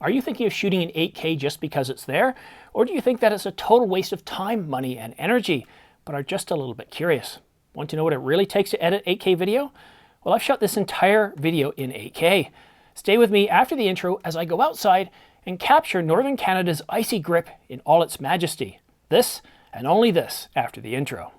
Are you thinking of shooting in 8K just because it's there? Or do you think that it's a total waste of time, money, and energy, but are just a little bit curious? Want to know what it really takes to edit 8K video? Well, I've shot this entire video in 8K. Stay with me after the intro as I go outside and capture northern Canada's icy grip in all its majesty. This, and only this, after the intro.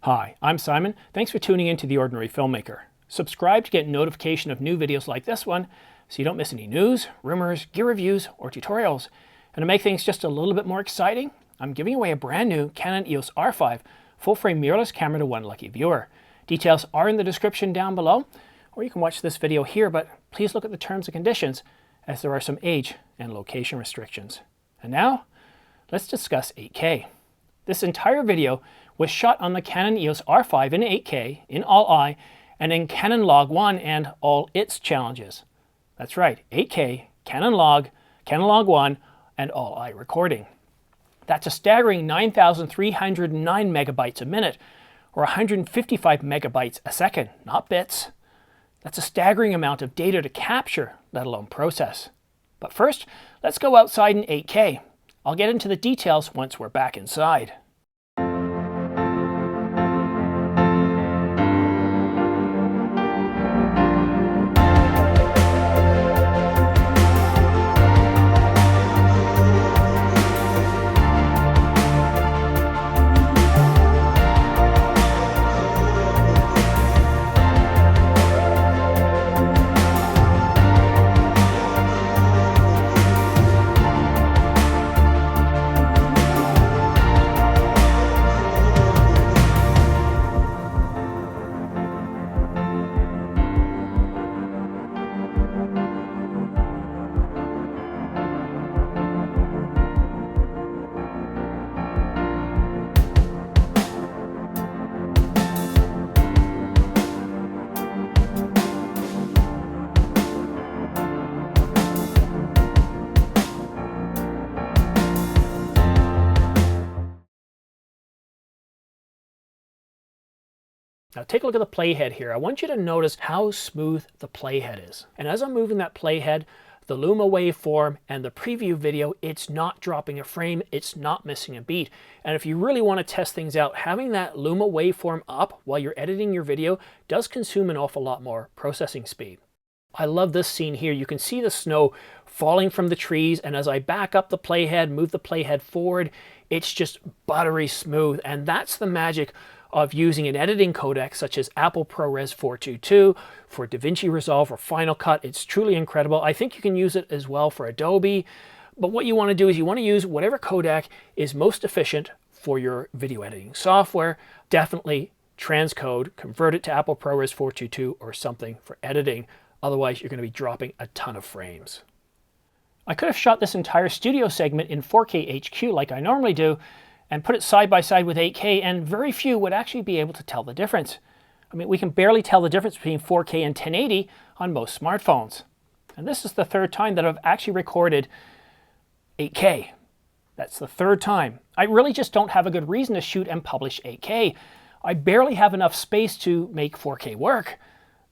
Hi, I'm Simon. Thanks for tuning in to The Ordinary Filmmaker. Subscribe to get notification of new videos like this one so you don't miss any news, rumors, gear reviews, or tutorials. And to make things just a little bit more exciting, I'm giving away a brand new Canon EOS R5 full-frame mirrorless camera to one lucky viewer. Details are in the description down below, or you can watch this video here, but please look at the terms and conditions as there are some age and location restrictions. And now, let's discuss 8K. This entire video was shot on the Canon EOS R5 in 8K, in all-I, and in Canon Log 1 and all its challenges. That's right, 8K, Canon Log 1, and all-I recording. That's a staggering 9,309 megabytes a minute, or 155 megabytes a second, not bits. That's a staggering amount of data to capture, let alone process. But first, let's go outside in 8K. I'll get into the details once we're back inside. Now take a look at the playhead here. I want you to notice how smooth the playhead is. And as I'm moving that playhead, the Luma waveform and the preview video, it's not dropping a frame, it's not missing a beat. And if you really want to test things out, having that Luma waveform up while you're editing your video does consume an awful lot more processing speed. I love this scene here. You can see the snow falling from the trees, and as I back up the playhead, move the playhead forward, it's just buttery smooth. And that's the magic of using an editing codec such as Apple ProRes 422 for DaVinci Resolve or Final Cut. It's truly incredible. I think you can use it as well for Adobe, but what you want to do is you want to use whatever codec is most efficient for your video editing software. Definitely transcode, convert it to Apple ProRes 422 or something for editing. Otherwise, you're going to be dropping a ton of frames. I could have shot this entire studio segment in 4K HQ like I normally do, and put it side by side with 8K, and very few would actually be able to tell the difference. I mean, we can barely tell the difference between 4K and 1080 on most smartphones. And this is the third time that I've actually recorded 8K. That's the third time. I really just don't have a good reason to shoot and publish 8K. I barely have enough space to make 4K work.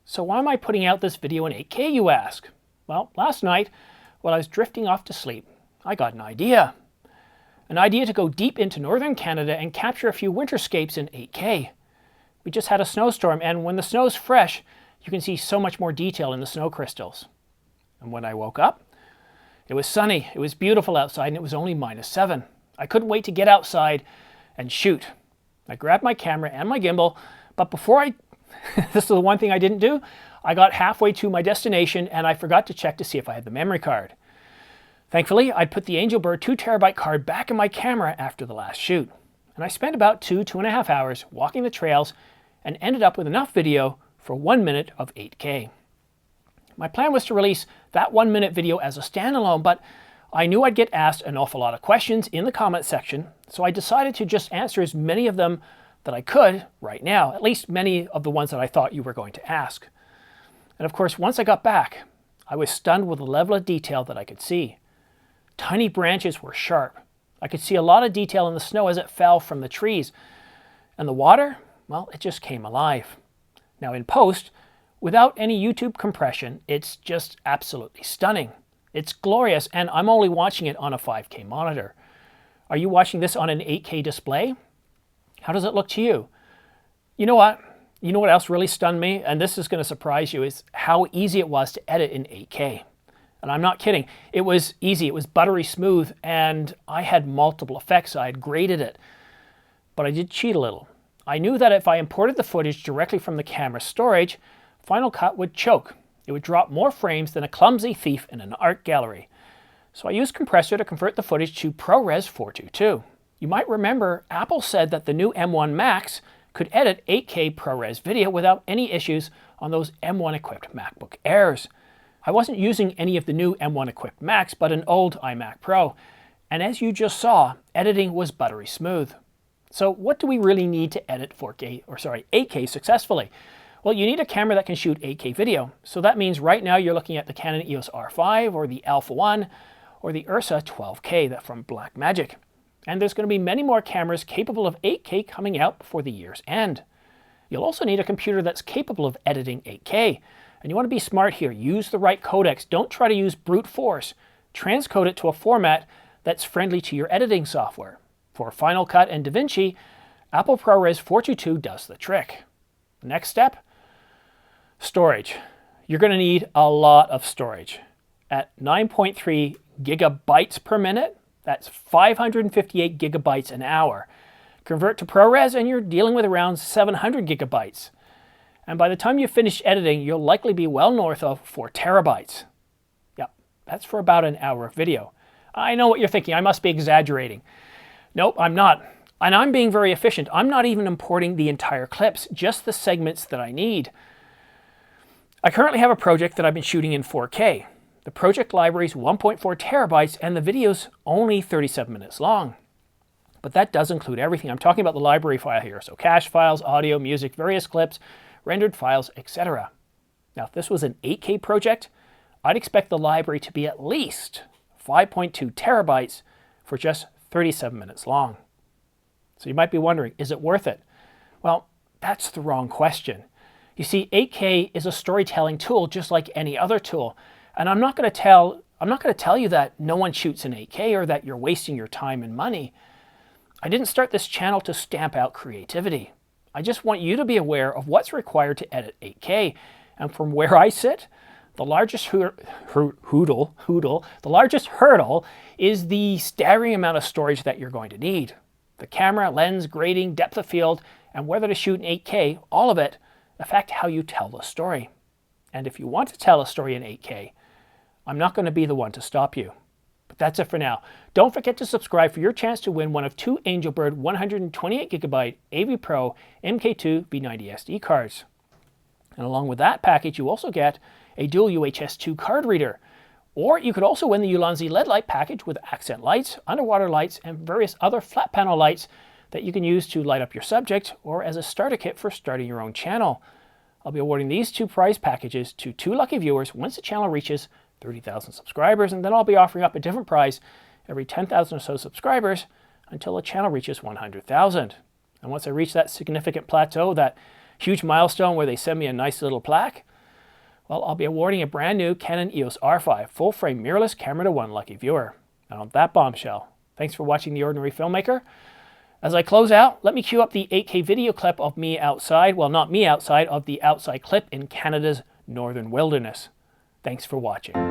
So why am I putting out this video in 8K, you ask? Well, last night, while I was drifting off to sleep, I got an idea. An idea to go deep into northern Canada and capture a few winterscapes in 8K. We just had a snowstorm, and when the snow's fresh, you can see so much more detail in the snow crystals. And when I woke up, it was sunny, it was beautiful outside, and it was only -7. I couldn't wait to get outside and shoot. I grabbed my camera and my gimbal, but before this is the one thing I didn't do, I got halfway to my destination and I forgot to check to see if I had the memory card. Thankfully, I'd put the Angelbird 2TB card back in my camera after the last shoot. And I spent about 2.5 hours walking the trails and ended up with enough video for 1 minute of 8K. My plan was to release that 1 minute video as a standalone, but I knew I'd get asked an awful lot of questions in the comment section, so I decided to just answer as many of them that I could right now, at least many of the ones that I thought you were going to ask. And of course, once I got back, I was stunned with the level of detail that I could see. Tiny branches were sharp. I could see a lot of detail in the snow as it fell from the trees. And the water? well, it just came alive. Now in post, without any YouTube compression, it's just absolutely stunning. It's glorious, and I'm only watching it on a 5K monitor. Are you watching this on an 8K display? How does it look to you? You know what? You know what else really stunned me? And this is going to surprise you, is how easy it was to edit in 8K. And I'm not kidding. It was easy. It was buttery smooth, and I had multiple effects. I had graded it. But I did cheat a little. I knew that if I imported the footage directly from the camera storage, Final Cut would choke. It would drop more frames than a clumsy thief in an art gallery. So I used Compressor to convert the footage to ProRes 422. You might remember Apple said that the new M1 Macs could edit 8K ProRes video without any issues on those M1 equipped MacBook Airs. I wasn't using any of the new M1 equipped Macs, but an old iMac Pro. And as you just saw, editing was buttery smooth. So what do we really need to edit 8K successfully? Well, you need a camera that can shoot 8K video. So that means right now you're looking at the Canon EOS R5 or the Alpha 1 or the Ursa 12K that from Blackmagic. And there's going to be many more cameras capable of 8K coming out before the year's end. You'll also need a computer that's capable of editing 8K. And you want to be smart here. Use the right codecs. Don't try to use brute force. Transcode it to a format that's friendly to your editing software. For Final Cut and DaVinci, Apple ProRes 422 does the trick. Next step, storage. You're going to need a lot of storage. At 9.3 gigabytes per minute, that's 558 gigabytes an hour. Convert to ProRes and you're dealing with around 700 gigabytes. And by the time you finish editing, you'll likely be well north of 4 terabytes. Yep, that's for about an hour of video. I know what you're thinking, I must be exaggerating. Nope, I'm not. And I'm being very efficient. I'm not even importing the entire clips, just the segments that I need. I currently have a project that I've been shooting in 4K. The project library is 1.4 terabytes and the video's only 37 minutes long. But that does include everything. I'm talking about the library file here. So cache files, audio, music, various clips, rendered files, etc. Now, if this was an 8K project, I'd expect the library to be at least 5.2 terabytes for just 37 minutes long. So you might be wondering, is it worth it? Well, that's the wrong question. You see, 8K is a storytelling tool just like any other tool. And I'm not going to tell you that no one shoots in 8K or that you're wasting your time and money. I didn't start this channel to stamp out creativity. I just want you to be aware of what's required to edit 8K. And from where I sit, the largest hurdle is the staggering amount of storage that you're going to need. The camera, lens, grading, depth of field, and whether to shoot in 8K, all of it affect how you tell the story. And if you want to tell a story in 8K, I'm not going to be the one to stop you. But that's it for now. Don't forget to subscribe for your chance to win one of 2 Angelbird 128GB AV Pro MK2 V90 SD cards. And along with that package, you also get a dual UHS 2 card reader. Or you could also win the Ulanzi LED light package with accent lights, underwater lights, and various other flat panel lights that you can use to light up your subject or as a starter kit for starting your own channel. I'll be awarding these 2 prize packages to 2 lucky viewers once the channel reaches 30,000 subscribers, and then I'll be offering up a different prize every 10,000 or so subscribers until the channel reaches 100,000. And once I reach that significant plateau, that huge milestone where they send me a nice little plaque, well, I'll be awarding a brand new Canon EOS R5 full-frame mirrorless camera to 1 lucky viewer. And on that bombshell, thanks for watching The Ordinary Filmmaker. As I close out, let me cue up the 8K video clip of me outside, well, not me outside, of the outside clip in Canada's northern wilderness. Thanks for watching.